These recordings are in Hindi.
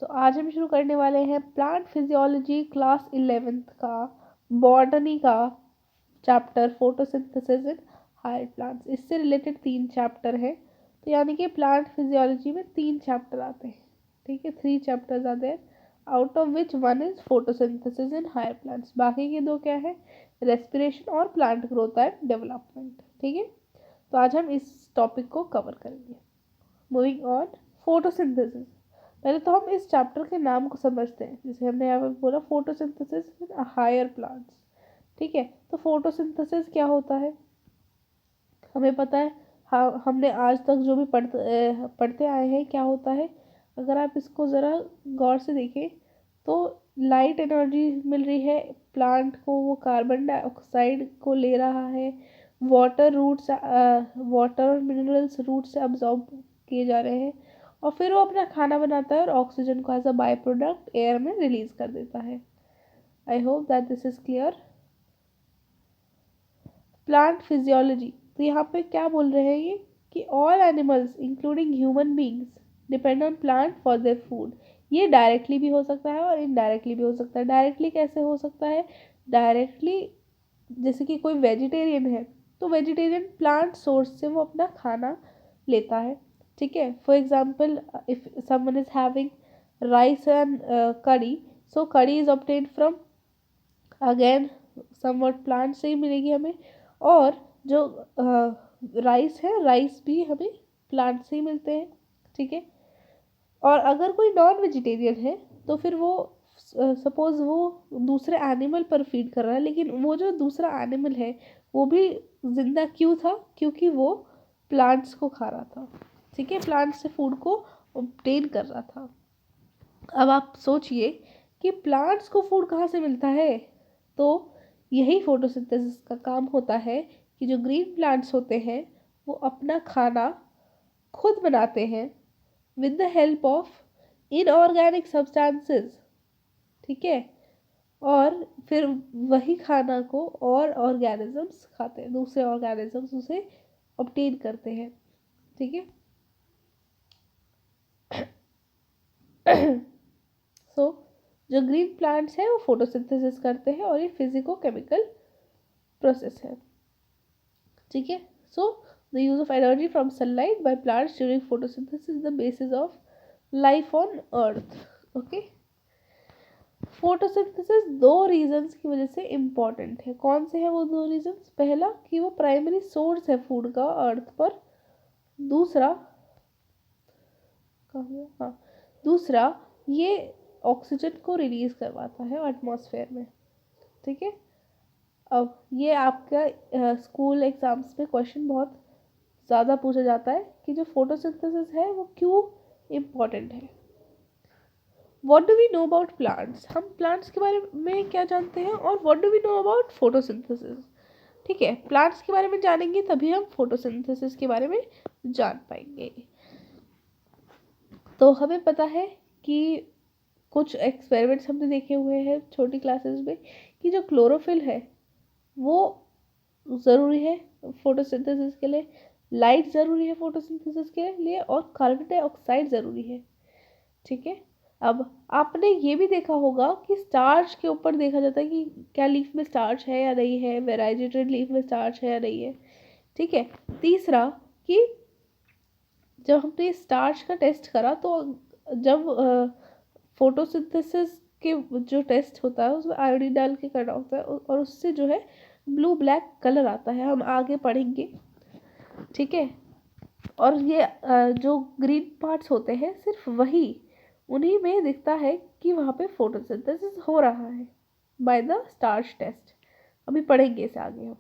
आज हम शुरू करने वाले हैं प्लांट फिजियोलॉजी क्लास 11th का बॉटनी का chapter photosynthesis in higher plants. इससे रिलेटेड 3 चैप्टर हैं, तो यानी कि प्लांट फिजियोलॉजी में 3 चैप्टर आते हैं। ठीक है, 3 चैप्टर्स आते हैं, out of which 1 is photosynthesis in higher plants. बाकी के 2 क्या है, रेस्पिरेशन और प्लांट ग्रोथ एंड डेवलपमेंट। ठीक है, तो आज हम इस टॉपिक को कवर करेंगे। Moving on, photosynthesis. पहले तो हम इस चैप्टर के नाम को समझते हैं। जैसे हमने यहाँ पर बोला फोटोसिंथेसिस इन हायर प्लांट्स। ठीक है, तो फोटोसिंथेसिस क्या होता है हमें पता है। हाँ, हमने आज तक जो भी पढ़ते आए हैं क्या होता है। अगर आप इसको ज़रा गौर से देखें तो लाइट एनर्जी मिल रही है प्लांट को, वो कार्बन डाइऑक्साइड को ले रहा है, वाटर और मिनरल्स रूट से अब्जॉर्ब किए जा रहे हैं, और फिर वो अपना खाना बनाता है और ऑक्सीजन को as a by product air में रिलीज कर देता है। I hope that this is clear. Plant physiology, तो यहाँ पे क्या बोल रहे हैं ये कि all animals including human beings depend on plant for their food. ये डायरेक्टली भी हो सकता है और इनडायरेक्टली भी हो सकता है। डायरेक्टली कैसे हो सकता है, डायरेक्टली जैसे कि कोई वेजिटेरियन है तो वेजिटेरियन प्लांट सोर्स से वो अपना खाना लेता है। ठीक है, for example if someone is having rice and करी, सो करी is obtained from again somewhat plant से ही मिलेगी हमें, और जो राइस है, राइस भी हमें प्लांट से ही मिलते हैं। ठीक है, और अगर कोई नॉन वेजिटेरियन है तो फिर वो सपोज वो दूसरे एनिमल पर फीड कर रहा है, लेकिन वो जो दूसरा एनिमल है वो भी जिंदा क्यों था, क्योंकि वो प्लांट्स को खा रहा था। ठीक है, प्लांट्स से फूड को ऑब्टेन कर रहा था। अब आप सोचिए कि प्लांट्स को फूड कहाँ से मिलता है, तो यही फोटोसिंथेसिस का काम होता है कि जो ग्रीन प्लांट्स होते हैं वो अपना खाना खुद बनाते हैं with the help of inorganic substances. ठीक है, और फिर वही खाना को और ऑर्गेनिजम्स खाते हैं, दूसरे ऑर्गेनिजम्स उसे ऑब्टेन करते हैं। ठीक है, सो जो ग्रीन प्लांट्स हैं वो फोटोसिंथेसिस करते हैं और ये फिजिको केमिकल प्रोसेस है। ठीक है, so the use of energy from sunlight by plants during photosynthesis is the basis of life on earth. Okay, photosynthesis 2 reasons की वजह से इम्पॉर्टेंट है। कौन से हैं वो 2 रीजंस? पहला कि वो प्राइमरी सोर्स है फूड का अर्थ पर। दूसरा, हाँ, दूसरा ये ऑक्सीजन को रिलीज करवाता है एटमॉस्फेयर में। ठीक है, अब ये आपका स्कूल एग्जाम्स में क्वेश्चन बहुत ज़्यादा पूछा जाता है कि जो फोटोसिंथेसिस है वो क्यों इम्पोर्टेंट है। What do we know about plants, हम प्लांट्स के बारे में क्या जानते हैं, और what do we know about photosynthesis. ठीक है, प्लांट्स के बारे में जानेंगे तभी हम फोटोसिंथेसिस के बारे में जान पाएंगे। तो हमें पता है कि कुछ एक्सपेरिमेंट्स हमने देखे हुए हैं छोटी क्लासेस में कि जो क्लोरोफिल है वो ज़रूरी है फोटोसिंथेसिस के लिए, लाइट ज़रूरी है फोटोसिंथेसिस के लिए, और कार्बन डाइऑक्साइड ज़रूरी है। ठीक है, अब आपने ये भी देखा होगा कि स्टार्च के ऊपर देखा जाता है कि क्या लीफ में स्टार्च है या नहीं है, वेराइजेटेड लीफ में स्टार्च है या नहीं है। ठीक है, तीसरा कि जब हमने स्टार्च का टेस्ट करा तो जब फोटोसिंथेसिस के जो टेस्ट होता है उसमें आयोडीन डाल के करना होता है, और उससे जो है ब्लू ब्लैक कलर आता है, हम आगे पढ़ेंगे। ठीक है, और ये जो ग्रीन पार्ट्स होते हैं सिर्फ वही उन्हीं में दिखता है कि वहाँ पे फोटोसिंथेसिस हो रहा है बाय द स्टार्च टेस्ट। अभी पढ़ेंगे इसे आगे हम।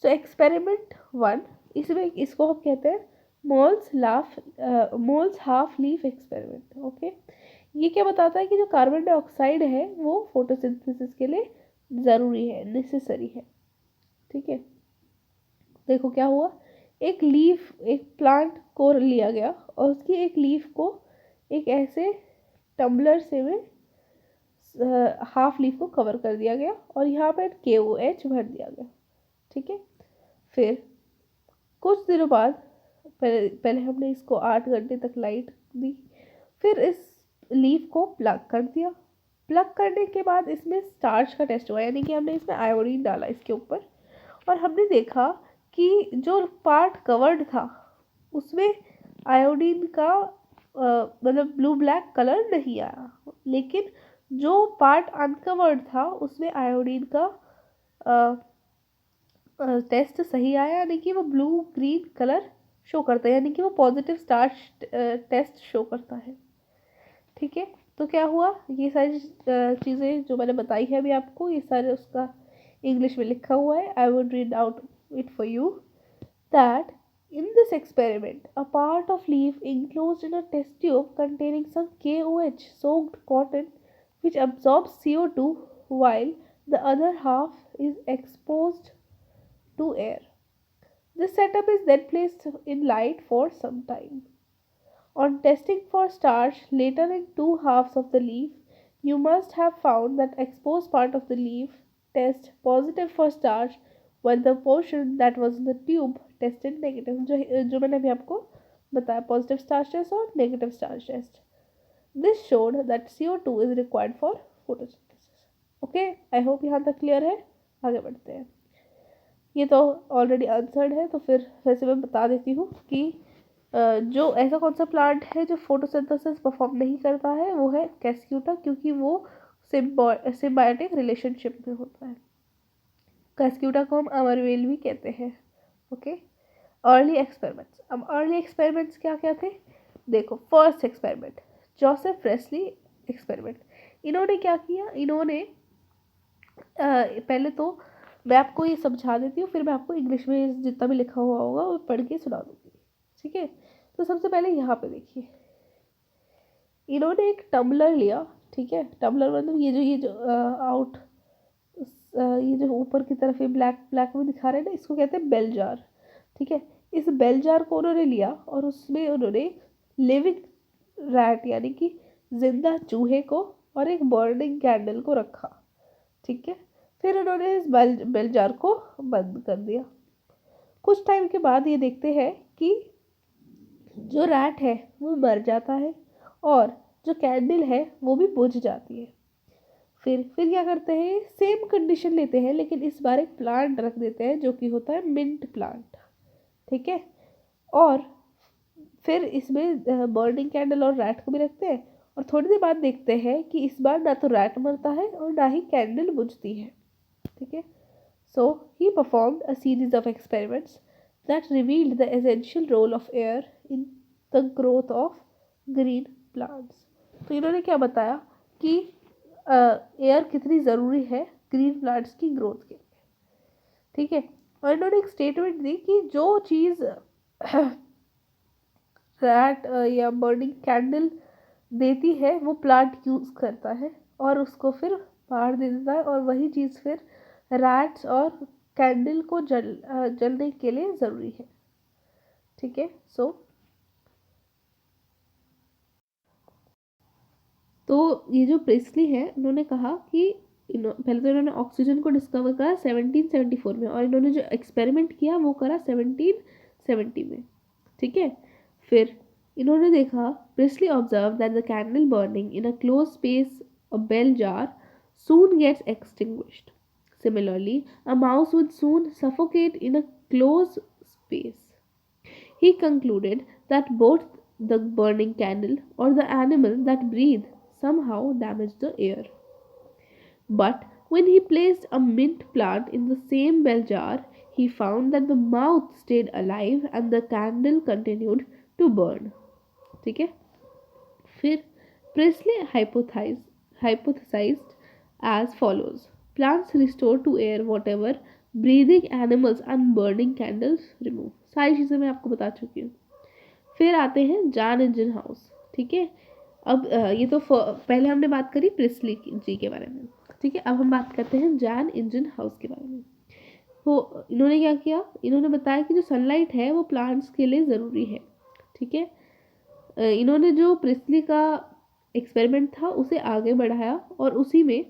सो एक्सपेरिमेंट 1, इसमें इसको हम कहते हैं moles half leaf experiment. Okay, ये क्या बताता है कि जो कार्बन डाइऑक्साइड है वो फोटोसिंथेसिस के लिए ज़रूरी है, नेसेसरी है। ठीक है, देखो क्या हुआ, एक प्लांट को लिया गया और उसकी एक लीफ को एक ऐसे टम्बलर से में हाफ लीफ को कवर कर दिया गया और यहाँ पर KOH भर दिया गया। ठीक है, फिर कुछ दिनों बाद, पहले हमने इसको 8 घंटे तक लाइट दी, फिर इस लीफ को प्लग कर दिया। प्लग करने के बाद इसमें स्टार्च का टेस्ट हुआ, यानी कि हमने इसमें आयोडीन डाला इसके ऊपर, और हमने देखा कि जो पार्ट कवर्ड था उसमें आयोडीन का मतलब ब्लू ब्लैक कलर नहीं आया, लेकिन जो पार्ट अनकवर्ड था उसमें आयोडीन का टेस्ट सही आया, यानी कि वो ब्लू ग्रीन कलर शो करता है, यानी कि वो पॉजिटिव स्टार्च टेस्ट शो करता है। ठीक है, तो क्या हुआ, ये सारी चीज़ें जो मैंने बताई है अभी आपको, ये सारे उसका इंग्लिश में लिखा हुआ है। I would read out it for you that in this experiment, a part of leaf enclosed in a test tube containing some KOH soaked cotton which absorbs CO2 while the other half is exposed to air. This setup is then placed in light for some time. On testing for starch later in two halves of the leaf, you must have found that exposed part of the leaf test positive for starch while the portion that was in the tube tested negative. जो मैंने अभी आपको बताया, पॉजिटिव स्टार्च टेस्ट और negative starch test. This showed that CO2 is required for photosynthesis. Okay, I hope यहाँ तक क्लियर है. आगे बढ़ते हैं. ये तो ऑलरेडी आंसर्ड है, तो फिर वैसे मैं बता देती हूँ कि जो ऐसा कौन सा प्लांट है जो फोटोसिंथेसिस परफॉर्म नहीं करता है, वो है कैस्क्यूटा, क्योंकि वो सिम्बायोटिक रिलेशनशिप में होता है. कैस्क्यूटा को हम अमरवेल भी कहते हैं. Okay, early experiments. अब अर्ली एक्सपेरिमेंट्स क्या क्या थे, देखो. First experiment, Joseph Priestley experiment. इन्होंने क्या किया, इन्होंने पहले तो मैं आपको ये समझा देती हूँ, फिर मैं आपको इंग्लिश में जितना भी लिखा हुआ होगा वो पढ़ के सुना दूँगी. ठीक है, तो सबसे पहले यहाँ पे देखिए, इन्होंने एक टम्बलर लिया. ठीक है, टम्बलर मतलब ये जो आउट ये जो ऊपर की तरफ ये ब्लैक ब्लैक में दिखा रहे हैं ना, इसको कहते हैं बेल जार. ठीक है, इस बेल जार को उन्होंने लिया और उसमें उन्होंने लिविंग रैट यानी कि जिंदा चूहे को और एक बर्निंग कैंडल को रखा. ठीक है, फिर उन्होंने इस बेल जार को बंद कर दिया. कुछ टाइम के बाद ये देखते हैं कि जो रैट है वो मर जाता है और जो कैंडल है वो भी बुझ जाती है. फिर क्या करते हैं, सेम कंडीशन लेते हैं, लेकिन इस बार एक प्लांट रख देते हैं जो कि होता है मिंट प्लांट. ठीक है, और फिर इसमें बर्निंग कैंडल और रैट को भी रखते हैं, और थोड़ी देर बाद देखते हैं कि इस बार ना तो रैट मरता है और ना ही कैंडल बुझती है. ठीक है, so he performed a series of experiments that revealed the essential role of air in the growth of green plants. तो इन्होंने क्या बताया कि एयर कितनी ज़रूरी है ग्रीन प्लांट्स की ग्रोथ के लिए. ठीक है, और इन्होंने एक स्टेटमेंट दी कि जो चीज़ रैट या बर्निंग कैंडल देती है वो प्लांट यूज़ करता है और उसको फिर बाहर दे देता है, और वही चीज़ फिर रैट्स और कैंडल को जलने के लिए ज़रूरी है. ठीक है, तो ये जो प्रेस्ली है, उन्होंने कहा कि पहले तो इन्होंने ऑक्सीजन को डिस्कवर करा 1774 में, और इन्होंने जो एक्सपेरिमेंट किया वो करा 1770 में. ठीक है, फिर इन्होंने देखा, Priestley observe that the candle burning in a close space a bell jar soon gets extinguished. Similarly, a mouse would soon suffocate in a closed space. He concluded that both the burning candle or the animal that breathed somehow damaged the air. But when he placed a mint plant in the same bell jar, he found that the mouth stayed alive and the candle continued to burn. ठीक है, फिर Presley hypothesized as follows: plants restore to air whatever breathing animals and burning candles remove. सारी चीज़ें मैं आपको बता चुकी हूँ. फिर आते हैं जॉन इंजन हाउस. ठीक है, अब ये तो पहले हमने बात करी प्रेस्ली जी के बारे में. ठीक है, अब हम बात करते हैं जॉन इंजन हाउस के बारे में. तो इन्होंने क्या किया, इन्होंने बताया कि जो सनलाइट है वो प्लांट्स के लिए ज़रूरी है. ठीक है, इन्होंने जो प्रेस्ली का एक्सपेरिमेंट था उसे आगे बढ़ाया और उसी में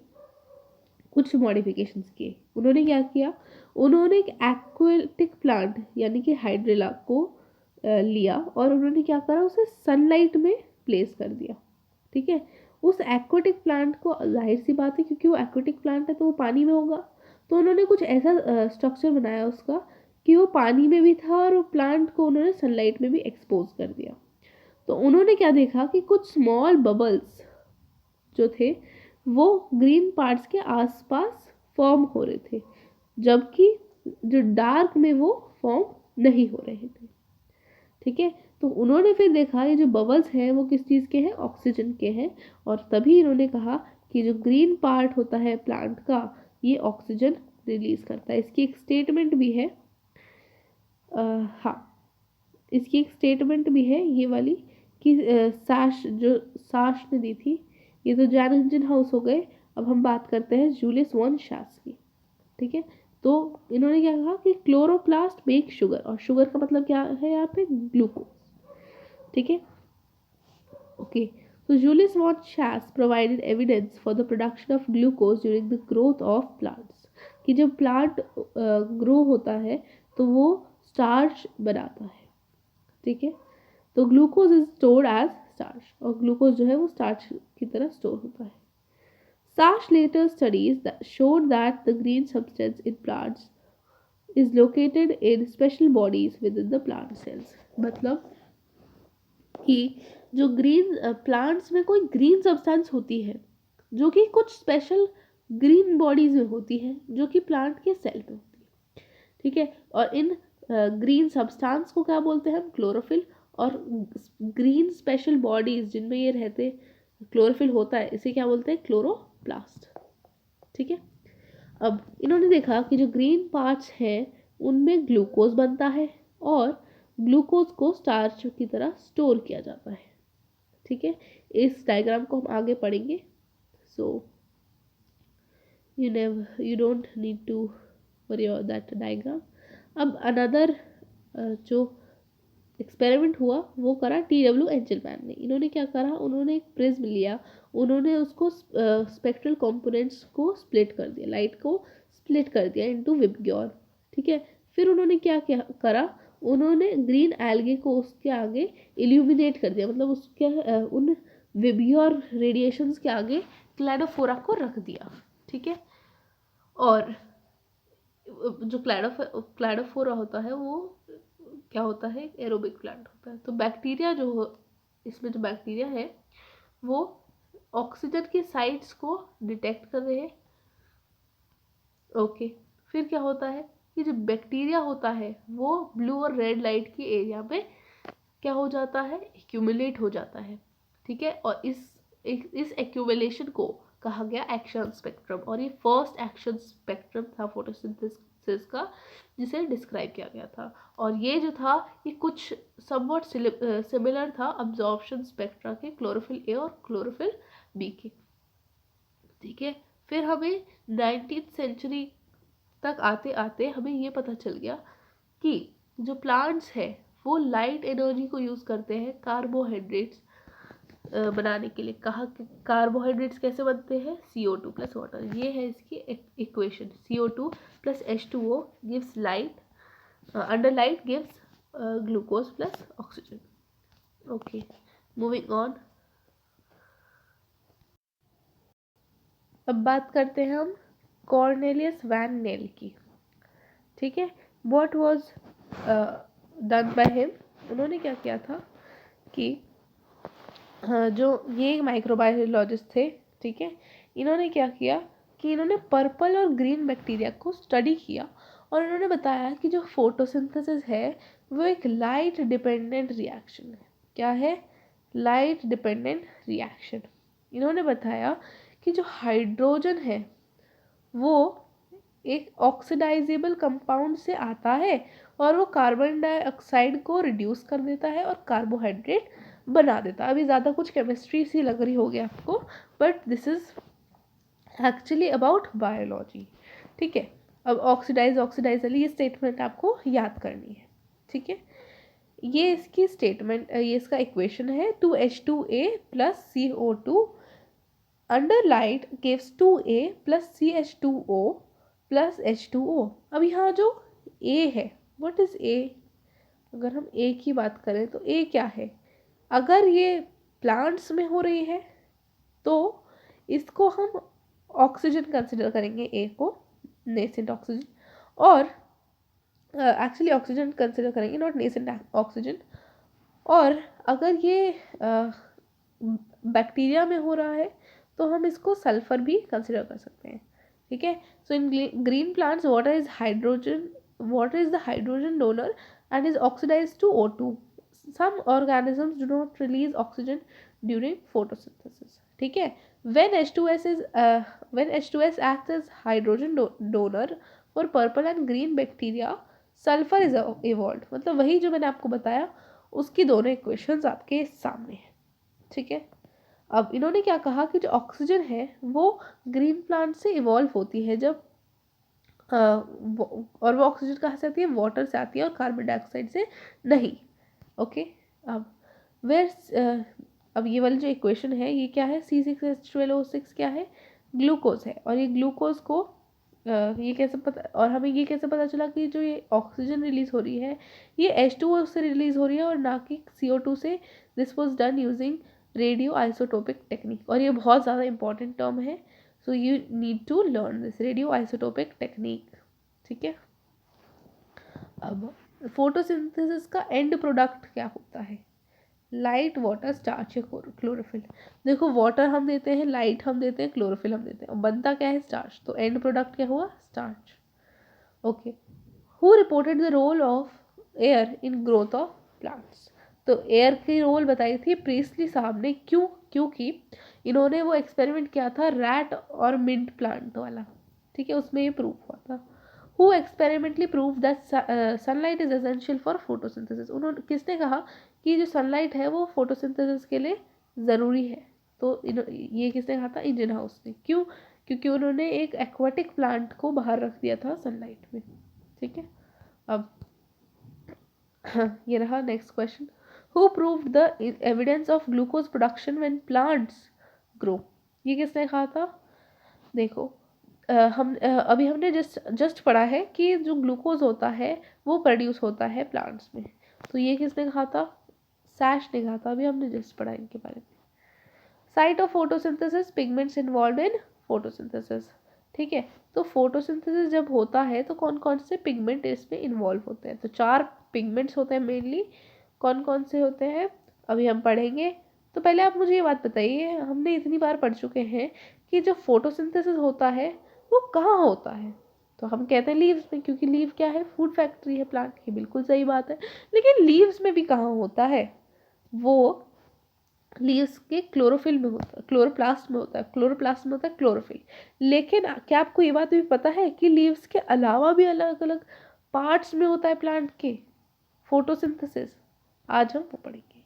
कुछ मॉडिफिकेशंस किए. उन्होंने क्या किया, उन्होंने एक एक्वेटिक प्लांट यानी कि हाइड्रेला को लिया और उन्होंने क्या करा, उसे सनलाइट में प्लेस कर दिया. ठीक है। उस एक्वाटिक प्लांट को, जाहिर सी बात है क्योंकि वो एक्वाटिक प्लांट है तो वो पानी में होगा, तो उन्होंने कुछ ऐसा स्ट्रक्चर बनाया उसका कि वो पानी में भी था और वो प्लांट को उन्होंने सनलाइट में भी एक्सपोज कर दिया। तो उन्होंने क्या देखा कि कुछ स्मॉल बबल्स जो थे वो ग्रीन पार्ट्स के आसपास फॉर्म हो रहे थे, जबकि जो डार्क में वो फॉर्म नहीं हो रहे थे। ठीक है। तो उन्होंने फिर देखा ये जो बबल्स हैं वो किस चीज़ के हैं, ऑक्सीजन के हैं, और तभी इन्होंने कहा कि जो ग्रीन पार्ट होता है प्लांट का ये ऑक्सीजन रिलीज करता है। इसकी एक स्टेटमेंट भी है, हाँ, इसकी एक स्टेटमेंट भी है ये वाली कि साश ने दी थी। ये तो जैन इंजनहाउस हो गए। अब हम बात करते हैं जूलियस वॉन शास की। ठीक है। तो इन्होंने क्या कहा कि क्लोरोप्लास्ट मेक शुगर, और शुगर का मतलब क्या है यहाँ पे, ग्लूकोज। ठीक है। Okay. So Julius von Schaas provided evidence for the production of glucose during the growth of plants. कि जब प्लांट ग्रो होता है तो वो स्टार्च बनाता है। ठीक है। तो glucose is stored as starch, और ग्लूकोज जो है वो स्टार्च की तरह स्टोर होता है। Sash later studies that showed that the green substance in plants is located in special bodies within the plant cells. मतलब कि जो ग्रीन प्लांट्स में कोई ग्रीन सब्सटेंस होती है जो कि कुछ स्पेशल ग्रीन बॉडीज में होती है जो कि प्लांट के सेल में होती है। ठीक है। और इन ग्रीन सब्सटेंस को क्या बोलते हैं हम, क्लोरोफिल। और ग्रीन स्पेशल बॉडीज जिनमें ये रहते क्लोरोफिल होता है इसे क्या बोलते हैं, क्लोरोप्लास्ट। ठीक है। अब इन्होंने देखा कि जो ग्रीन पार्ट्स हैं उनमें ग्लूकोज बनता है और ग्लूकोज को स्टार्च की तरह स्टोर किया जाता है। ठीक है। इस डायग्राम को हम आगे पढ़ेंगे, सो you don't need to worry about that diagram. अब अनदर जो एक्सपेरिमेंट हुआ वो करा टी.डब्ल्यू. एंजलमैन ने। इन्होंने क्या करा, उन्होंने एक प्रिज्म लिया, उन्होंने उसको स्पेक्ट्रल कंपोनेंट्स को स्प्लिट कर दिया, लाइट को स्प्लिट कर दिया इनटू विबग्योर। ठीक है। फिर उन्होंने क्या क्या करा, उन्होंने ग्रीन एल्गे को उसके आगे इल्यूमिनेट कर दिया, मतलब उसके उन विबग्योर रेडिएशंस के आगे क्लैडोफोरा को रख दिया। ठीक है। और जो क्लैडोफोरा होता है वो क्या होता है, एरोबिक प्लांट होता है। तो बैक्टीरिया जो इसमें जो बैक्टीरिया है वो ऑक्सीजन के साइट्स को डिटेक्ट कर रहे हैं। ओके। फिर क्या होता है कि जो बैक्टीरिया होता है वो ब्लू और रेड लाइट के एरिया में क्या हो जाता है, एक्यूमुलेट हो जाता है। ठीक है। और इस एक्यूमुलेशन को कहा गया एक्शन स्पेक्ट्रम, और ये फर्स्ट एक्शन स्पेक्ट्रम था फोटोसिंथेसिस का जिसे डिस्क्राइब किया गया था। और ये जो था ये कुछ समवट सिमिलर था अब्जॉर्प्शन स्पेक्ट्रा के, क्लोरोफिल ए और क्लोरोफिल बी के। ठीक है। फिर हमें 19th सेंचुरी तक आते आते हमें ये पता चल गया कि जो प्लांट्स है वो लाइट एनर्जी को यूज़ करते हैं कार्बोहाइड्रेट्स बनाने के लिए। कहा कि कार्बोहाइड्रेट्स कैसे बनते हैं, CO2 प्लस वाटर। ये है इसकी equation, CO2 plus H2O gives light, under light gives glucose plus oxygen. Okay, moving on. अब बात करते हैं हम कॉर्नेलियस वैन नेल की। ठीक है। What was done by him, उन्होंने क्या किया था कि जो ये माइक्रोबायोलॉजिस्ट थे, ठीक है, इन्होंने क्या किया कि इन्होंने पर्पल और ग्रीन बैक्टीरिया को स्टडी किया और इन्होंने बताया कि जो फोटोसिंथेसिस है वो एक लाइट डिपेंडेंट रिएक्शन है। क्या है, लाइट डिपेंडेंट रिएक्शन। इन्होंने बताया कि जो हाइड्रोजन है वो एक ऑक्सीडाइजेबल कंपाउंड से आता है और वो कार्बन डाइऑक्साइड को रिड्यूस कर देता है और कार्बोहाइड्रेट बना देता है। अभी ज़्यादा कुछ केमिस्ट्री सी लग रही होगी आपको, but this is actually about biology. ठीक है। अब ऑक्सीडाइज वाली ये स्टेटमेंट आपको याद करनी है। ठीक है। ये इसकी स्टेटमेंट, ये इसका इक्वेशन है 2H2A plus CO2 under light gives 2A plus CH2O plus H2O। अब यहाँ जो A है, व्हाट इज A, अगर हम A की बात करें तो A क्या है, अगर ये प्लांट्स में हो रही है तो इसको हम ऑक्सीजन कंसिडर करेंगे, ए को नेसेंट ऑक्सीजन, और एक्चुअली ऑक्सीजन कंसिडर करेंगे, नॉट नेसेंट ऑक्सीजन। और अगर ये बैक्टीरिया में हो रहा है तो हम इसको सल्फर भी कंसिडर कर सकते हैं, ठीक है। So in green plants water is the hydrogen donor and is oxidized to O2. Some organisms do not release oxygen during photosynthesis, ठीक है। When H2S acts as hydrogen donor for purple and green bacteria, sulfur is evolved। मतलब वही जो मैंने आपको बताया उसकी दोनों इक्वेशंस आपके सामने हैं, ठीक है। अब इन्होंने क्या कहा कि जो ऑक्सीजन है वो ग्रीन प्लांट से इवॉल्व होती है जब और वो ऑक्सीजन कहाँ से आती है, वाटर से आती है और कार्बन डाइऑक्साइड से नहीं, ओके। अब अब ये वाली जो इक्वेशन है ये क्या है, C6H12O6 क्या है, ग्लूकोज है। और ये ग्लूकोज को ये कैसे पता, और हमें ये कैसे पता चला कि जो ये ऑक्सीजन रिलीज हो रही है ये H2O से रिलीज हो रही है और ना कि CO2 से। This was done using radio isotopic technique, और ये बहुत ज़्यादा इंपॉर्टेंट टर्म है, so you need to learn this, radio isotopic technique, ठीक है। अब फोटोसिंथेसिस का एंड प्रोडक्ट क्या होता है, लाइट, वाटर, स्टार्च या क्लोरोफिल। देखो वाटर हम देते हैं, लाइट हम देते हैं, क्लोरोफिल हम देते हैं, और बनता क्या है, स्टार्च। तो एंड प्रोडक्ट क्या हुआ, starch, okay. Who reported the role of air in growth of plants. तो एयर की रोल बताई थी प्रीस्टली साहब ने, क्यों, क्योंकि इन्होंने वो एक्सपेरिमेंट किया था रैट और मिंट प्लांट वाला, ठीक है, उसमें ये प्रूफ हुआ था। Who experimentally proved that sunlight is essential for photosynthesis। उन्होंने, किसने कहा कि जो सनलाइट है वो फोटोसिंथेसिस के लिए ज़रूरी है। तो ये किसने कहा था, इंजन हाउस ने। क्यों, क्योंकि उन्होंने एक एक्वाटिक प्लांट को बाहर रख दिया था सनलाइट में, ठीक है। अब ये रहा next question, who proved the evidence of glucose production when plants grow. ये किसने कहा था, देखो अभी हमने जस्ट पढ़ा है कि जो ग्लूकोज होता है वो प्रोड्यूस होता है प्लांट्स में। तो ये किसने कहा था, सैश ने कहा था, अभी हमने जस्ट पढ़ा इनके बारे में। Site of photosynthesis, pigments involve in photosynthesis, ठीक है। तो फोटोसिंथेसिस जब होता है तो कौन कौन से पिगमेंट इसमें इन्वॉल्व होते हैं, तो 4 पिगमेंट्स होते हैं मेनली। कौन कौन से होते हैं अभी हम पढ़ेंगे। तो पहले आप मुझे ये बात बताइए, हमने इतनी बार पढ़ चुके हैं कि जो फोटोसिंथेसिस होता है वो कहाँ होता है, तो हम कहते हैं लीव्स में, क्योंकि लीव क्या है, फूड फैक्ट्री है प्लांट की, बिल्कुल सही बात है। लेकिन लीव्स में भी कहाँ होता है, वो लीव्स के क्लोरोफिल में होता है, क्लोरोप्लास्ट में होता है, क्लोरोप्लास्ट में होता है क्लोरोफिल। लेकिन क्या आपको ये बात भी पता है कि लीव्स के अलावा भी अलग अलग पार्ट्स में होता है प्लांट के फोटोसिंथेसिस, आज हम वो पढ़ेंगे,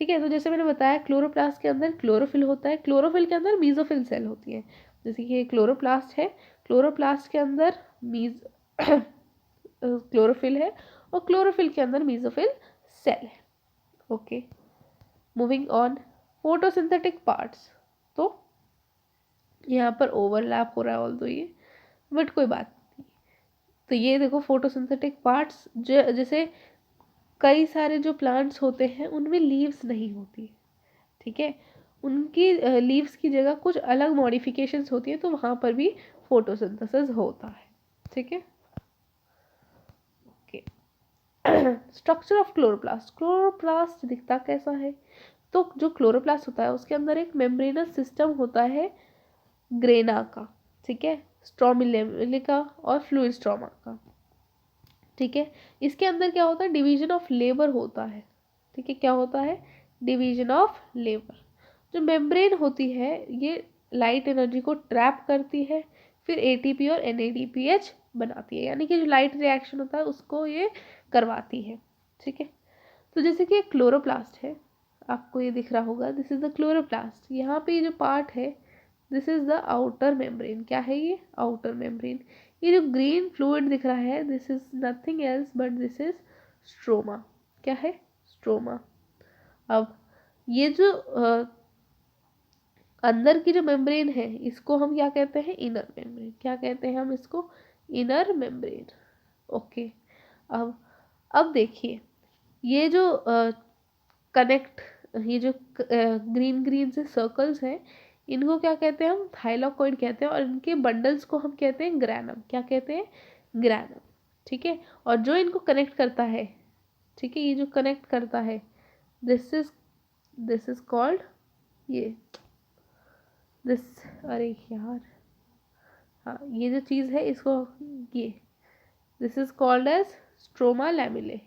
ठीक है। तो जैसे मैंने बताया क्लोरोप्लास्ट के अंदर क्लोरोफिल होता है, क्लोरोफिल के अंदर मीजोफिल सेल होती है। जैसे कि ये क्लोरोप्लास्ट है, क्लोरोप्लास्ट के अंदर क्लोरोफिल है और क्लोरोफिल के अंदर मीजोफिल सेल है, okay. Moving on, photosynthetic parts, तो यहाँ पर ओवरलैप हो रहा है ऑल दो ये, बट कोई बात नहीं। तो ये देखो फोटोसिंथेटिक पार्ट्स, जैसे कई सारे जो प्लांट्स होते हैं उनमें लीव्स नहीं होती, ठीक है, उनकी लीव्स की जगह कुछ अलग मॉडिफिकेशंस होती हैं, तो वहाँ पर भी फोटोसिंथेसिस होता है, ठीक है, okay. Structure of chloroplast, chloroplast दिखता कैसा है, तो जो क्लोरोप्लास्ट होता है उसके अंदर एक मेम्ब्रेनस सिस्टम होता है ग्रेना का, ठीक है, स्ट्रोमिलिका और फ्लूइड स्ट्रोमा का, ठीक है। इसके अंदर क्या होता है, डिवीजन ऑफ लेबर होता है, ठीक है, क्या होता है, डिवीजन ऑफ लेबर। जो मेम्ब्रेन होती है ये लाइट एनर्जी को ट्रैप करती है, फिर ATP और NADPH बनाती है, यानी कि जो लाइट रिएक्शन होता है उसको ये करवाती है, ठीक है। तो जैसे कि एक क्लोरोप्लास्ट है, आपको ये दिख रहा होगा, दिस इज द क्लोरोप्लास्ट। यहाँ पे ये जो पार्ट है this is the outer membrane, क्या है ये, आउटर मेम्ब्रेन। ये जो ग्रीन फ्लूइड दिख रहा है this is nothing else but this is stroma, क्या है, स्ट्रोमा। अब ये जो अंदर की जो मेम्ब्रेन है इसको हम क्या कहते हैं, इनर मेम्ब्रेन, क्या कहते हैं हम इसको, इनर मेम्ब्रेन, ओके। अब देखिए ये जो कनेक्ट, ये जो ग्रीन ग्रीन से सर्कल्स हैं इनको क्या कहते हैं हम, थाइलाकोइड कहते हैं, और इनके बंडल्स को हम कहते हैं ग्रैनम। क्या कहते हैं, ग्रैनम। ठीक है, और जो इनको कनेक्ट करता है, ठीक है, ये जो कनेक्ट करता है, दिस इज कॉल्ड, ये दिस, अरे यार, हाँ, ये जो चीज़ है इसको, ये this is called as stroma lamellae.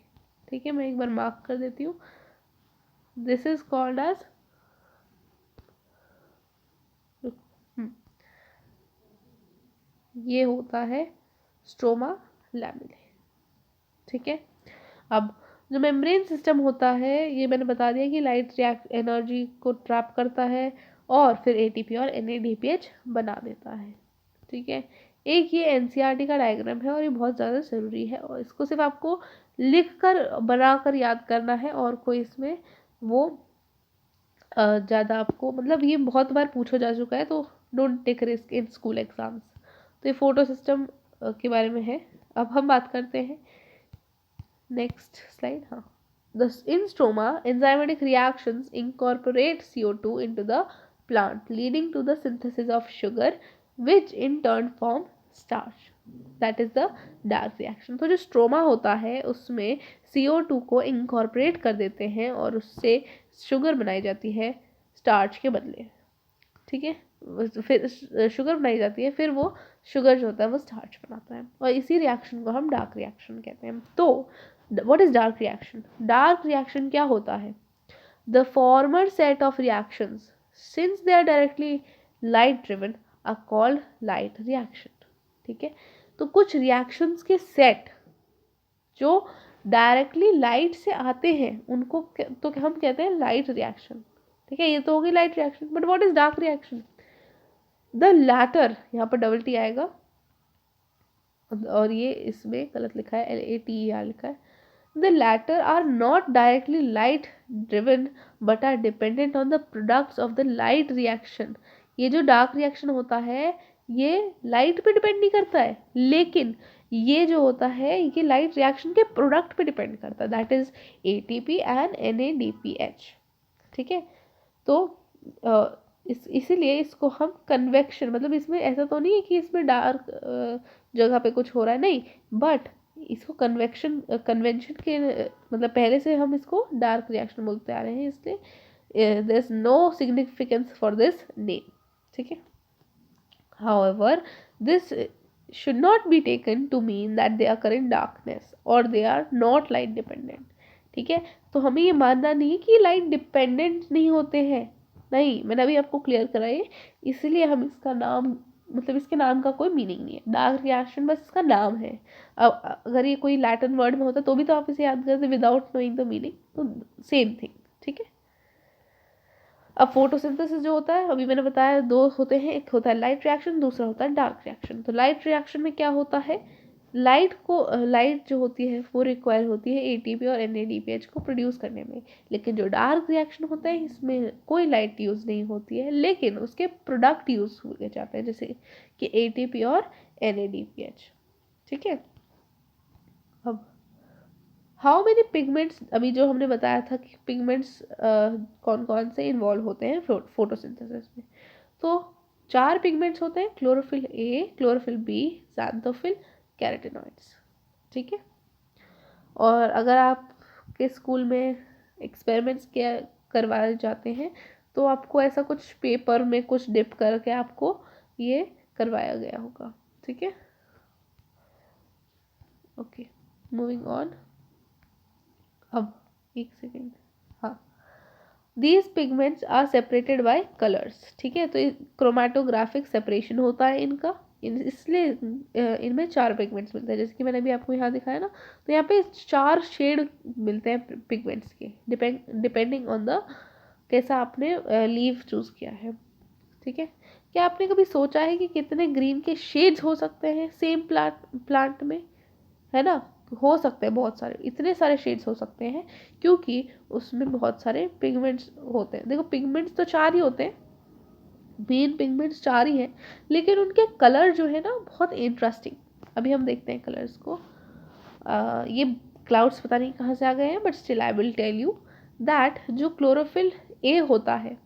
ठीक है, मैं एक बार मार्क कर देती हूँ, दिस इज कॉल्ड एज, ये होता है स्ट्रोमा लैमिले। ठीक है, अब जो मेम्ब्रेन सिस्टम होता है, ये मैंने बता दिया कि लाइट रिएक्ट एनर्जी को ट्रैप करता है और फिर एटीपी और एनएडीपीएच बना देता है। ठीक है, एक ये एनसीईआरटी का डायग्राम है और ये बहुत ज़्यादा ज़रूरी है, और इसको सिर्फ आपको लिख कर बना कर याद करना है, और कोई इसमें वो ज़्यादा आपको, मतलब ये बहुत बार पूछा जा चुका है, तो don't take risk in school exams. तो ये फोटो सिस्टम के बारे में है। अब हम बात करते हैं नेक्स्ट स्लाइड, हाँ, thus in stroma enzymatic reactions incorporate CO2 into the plant, leading to the synthesis of sugar which in turn form starch, that is the dark reaction। तो जो स्ट्रोमा होता है उसमें CO2 को इंकॉर्पोरेट कर देते हैं और उससे शुगर बनाई जाती है स्टार्च के बदले। ठीक है, फिर शुगर बनाई जाती है, फिर वो शुगर जो होता है वो स्टार्च बनाता है, और इसी रिएक्शन को हम डार्क रिएक्शन कहते हैं। तो what is dark reaction? Dark reaction क्या होता है? The former set of reactions since they are directly light driven are called light reaction. ठीक है, तो कुछ रिएक्शंस के सेट जो डायरेक्टली लाइट से आते हैं उनको तो हम कहते हैं लाइट रिएक्शन। ठीक है, ये तो होगी light reaction, but what is dark reaction? The latter, यहाँ पर डबल टी आएगा और ये इसमें गलत लिखा है, LATER लिखा है। The latter are not directly light driven but are dependent on the products of the light reaction. ये जो डार्क रिएक्शन होता है ये लाइट पे डिपेंड नहीं करता है, लेकिन ये जो होता है ये लाइट रिएक्शन के प्रोडक्ट पे डिपेंड करता है, that is ATP and NADPH। ठीक है, तो इसीलिए इसको हम कन्वेक्शन, मतलब इसमें ऐसा तो नहीं है कि इसमें डार्क जगह पे कुछ हो रहा है, नहीं, बट इसको कन्वेंशन के मतलब पहले से हम इसको डार्क रिएक्शन बोलते आ रहे हैं, इसलिए there is no significance for this name. ठीक है, however this should not be taken to mean that they occur in darkness or they are not light dependent। ठीक है, तो हमें ये मानना नहीं है कि लाइट डिपेंडेंट नहीं होते हैं, नहीं, मैंने अभी आपको क्लियर कराई, इसीलिए हम इसका नाम, मतलब इसके नाम का कोई मीनिंग नहीं है, डार्क रिएक्शन बस इसका नाम है। अब अगर ये कोई लैटिन वर्ड में होता तो भी तो आप इसे याद करते विदाउट नोइंग द मीनिंग, तो सेम थिंग। ठीक है, अब फोटोसिंथेसिस जो होता है, अभी मैंने बताया दो होते हैं, एक होता है लाइट रिएक्शन, दूसरा होता है डार्क रिएक्शन। तो लाइट रिएक्शन में क्या होता है, लाइट जो होती है वो रिक्वायर होती है ATP और NADPH को प्रोड्यूस करने में, लेकिन जो डार्क रिएक्शन होता है इसमें कोई लाइट यूज़ नहीं होती है, लेकिन उसके प्रोडक्ट यूज़ हुए जाते हैं, जैसे कि ATP और NADPH। ठीक है, अब हाउ मेनी पिगमेंट्स, अभी जो हमने बताया था कि पिगमेंट्स कौन कौन से इन्वॉल्व होते हैं फोटोसिंथेसिस में, तो 4 पिगमेंट्स होते हैं, chlorophyll A, chlorophyll B, xanthophyll, carotenoids. ठीक है, और अगर आपके स्कूल में एक्सपेरिमेंट्स करवाए जाते हैं तो आपको ऐसा कुछ पेपर में कुछ डिप करके आपको ये करवाया गया होगा। ठीक है, ओके, मूविंग ऑन। अब एक सेकेंड, हाँ, these pigments are separated by colours. ठीक है, तो क्रोमेटोग्राफिक सेपरेशन होता है इनका, इसलिए इनमें 4 पिगमेंट्स मिलते हैं, जैसे कि मैंने अभी आपको यहाँ दिखाया ना, तो यहाँ पे 4 शेड मिलते हैं पिगमेंट्स के, डिपेंडिंग ऑन द कैसा आपने लीव चूज़ किया है। ठीक है, क्या आपने कभी सोचा है कि कितने ग्रीन के शेड्स हो सकते हैं सेम प्लांट में, है ना? हो सकते हैं बहुत सारे, इतने सारे शेड्स हो सकते हैं क्योंकि उसमें बहुत सारे पिगमेंट्स होते हैं। देखो पिगमेंट्स तो 4 ही होते हैं, मेन पिगमेंट्स 4 ही हैं, लेकिन उनके कलर जो है ना बहुत इंटरेस्टिंग। अभी हम देखते हैं कलर्स को। ये क्लाउड्स पता नहीं कहाँ से आ गए हैं, but still I will tell you that जो क्लोरोफिल ए होता है,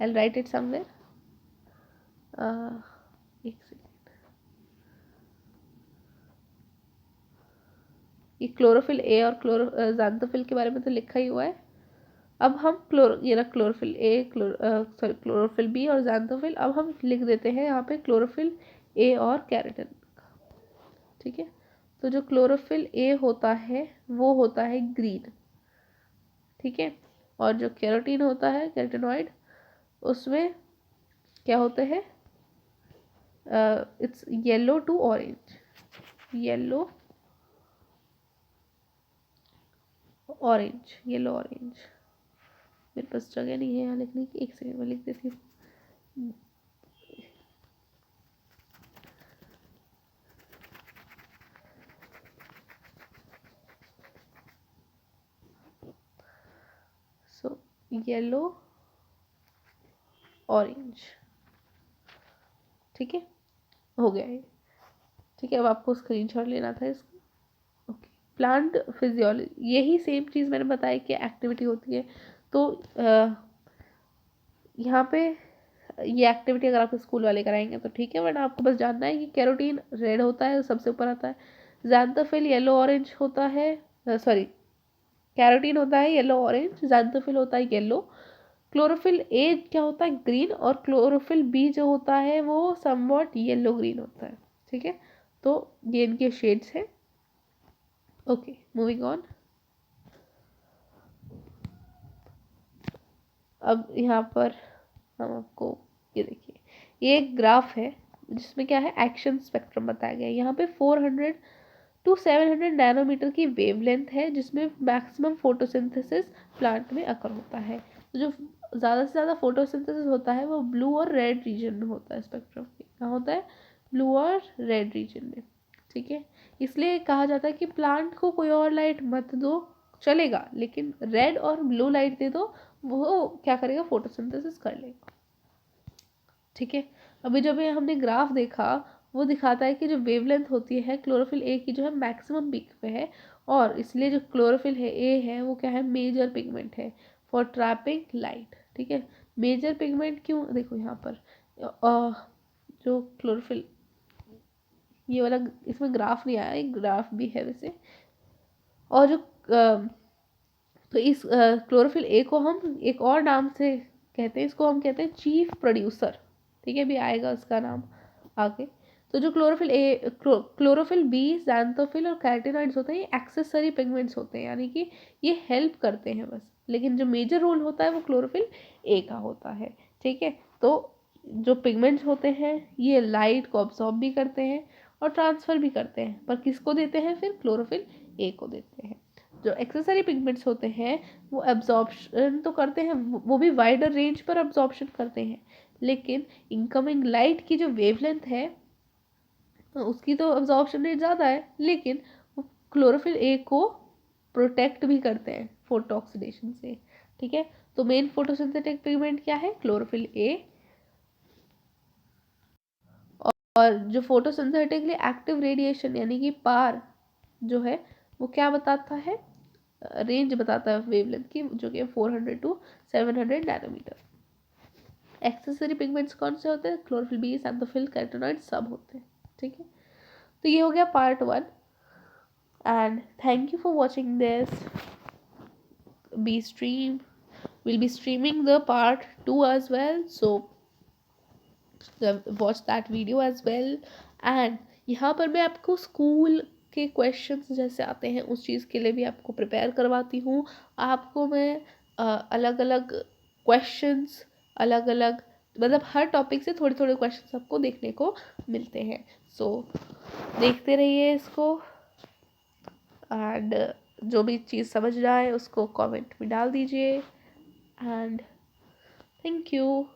I'll write it somewhere. एक सेकेंड, ये क्लोरोफिल ए और ज़ैंथोफिल के बारे में तो लिखा ही हुआ है। अब हम ये ना क्लोरोफिल ए, क्लोरोफिल बी और ज़ैंथोफिल, अब हम लिख देते हैं यहाँ पे क्लोरोफिल ए और कैरोटीन। ठीक है, तो जो क्लोरोफिल ए होता है वो होता है ग्रीन, ठीक है, और जो कैरोटीन होता है, कैरोटीनॉइड, उसमें क्या होते हैं, it's yellow to orange, yellow orange, yellow orange. मेरे पास जगह नहीं है यहाँ लिखने की, एक सेकंड में लिख देती हूँ। सो येलो ऑरेंज, ठीक है, हो गया ये। ठीक है, अब आपको स्क्रीनशॉट लेना था इसका। ओके, प्लांट फिजियोलॉजी, यही सेम चीज़ मैंने बताया कि एक्टिविटी होती है। तो यहाँ पे ये एक्टिविटी अगर आपके स्कूल वाले कराएंगे तो ठीक है, बट आपको बस जानना है कि कैरोटीन रेड होता है, सबसे ऊपर आता है, ज़ैंथोफिल येलो ऑरेंज होता है, सॉरी, कैरोटीन होता है येलो ऑरेंज, ज़ैंथोफिल होता है येलो, क्लोरोफिल ए क्या होता है ग्रीन, और क्लोरोफिल बी जो होता है वो समवॉट येलो ग्रीन होता है। ठीक है, तो ये इनके शेड्स हैं। Okay, moving on. अब यहाँ पर हम आपको ये देखिए, ये एक ग्राफ है जिसमें क्या है, एक्शन स्पेक्ट्रम बताया गया है। यहाँ पे 400 to 700 नैनोमीटर की वेवलेंथ है जिसमें मैक्सिमम फोटोसिंथेसिस प्लांट में अकर होता है। तो जो ज़्यादा से ज़्यादा फोटोसिंथेसिस होता है वो ब्लू और रेड रीजन में होता है, स्पेक्ट्रम में कहाँ होता है, ब्लू और रेड रीजन में। ठीक है, इसलिए कहा जाता है कि प्लांट को कोई और लाइट मत दो, चलेगा, लेकिन रेड और ब्लू लाइट दे दो, वो क्या करेगा, फोटोसिंथेसिस कर लेगा। ठीक है, अभी जब ये हमने ग्राफ देखा, वो दिखाता है कि जो वेवलेंथ होती है क्लोरोफिल ए की जो है मैक्सिमम पीक पे है, और इसलिए जो क्लोरोफिल है ए है वो क्या है, मेजर पिगमेंट है फॉर ट्रैपिंग लाइट। ठीक है, मेजर पिगमेंट क्यों, देखो यहाँ पर जो क्लोरोफिल, ये वाला इसमें ग्राफ नहीं आया, एक ग्राफ भी है वैसे, और जो तो इस क्लोरोफिल ए को हम एक और नाम से कहते हैं, इसको हम कहते हैं चीफ प्रोड्यूसर। ठीक है, भी आएगा उसका नाम आगे। तो जो क्लोरोफिल बी, ज़ैंथोफिल और कैरोटीनॉइड्स होते हैं, ये एक्सेसरी पिगमेंट्स होते हैं, यानी कि ये हेल्प करते हैं बस, लेकिन जो मेजर रोल होता है वो क्लोरोफिल ए का होता है। ठीक है, तो जो पिगमेंट्स होते हैं ये लाइट को अब्सॉर्ब भी करते हैं और ट्रांसफ़र भी करते हैं, पर किसको देते हैं, फिर क्लोरोफिल ए को देते हैं। जो एक्सेसरी पिगमेंट्स होते हैं वो एब्जॉर्प्शन तो करते हैं, वो भी वाइडर रेंज पर एब्जॉर्प्शन करते हैं, लेकिन इनकमिंग लाइट की जो वेवलेंथ है उसकी तो एब्जॉर्प्शन रेट ज़्यादा है, लेकिन वो क्लोरोफिल ए को प्रोटेक्ट भी करते हैं फोटो ऑक्सीडेशन से। ठीक है, तो मेन फोटोसिंथेटिक पिगमेंट क्या है, क्लोरोफिल ए। और जो फोटोसिंथेटिकली एक्टिव रेडिएशन यानी कि पार जो है वो क्या बताता है, रेंज बताता है वेवलेंथ की, जो कि 400 to 700 नैनोमीटर। एक्सेसरी पिगमेंट्स कौन से होते हैं, क्लोरोफिल बी, ज़ैंथोफिल, कैरोटीनॉइड सब होते हैं। ठीक है, तो ये हो गया part 1, and thank you for watching this. We'll be streaming the part 2 as well, so watch that video as well। and यहाँ पर मैं आपको स्कूल के क्वेश्चंस जैसे आते हैं उस चीज़ के लिए भी आपको प्रिपेयर करवाती हूँ। आपको मैं अलग अलग क्वेश्चंस, अलग अलग मतलब हर टॉपिक से थोड़े थोड़े क्वेश्चंस आपको देखने को मिलते हैं। सो देखते रहिए इसको, एंड जो भी चीज़ समझ रहा है उसको कमेंट में डाल दीजिए, एंड थैंक यू।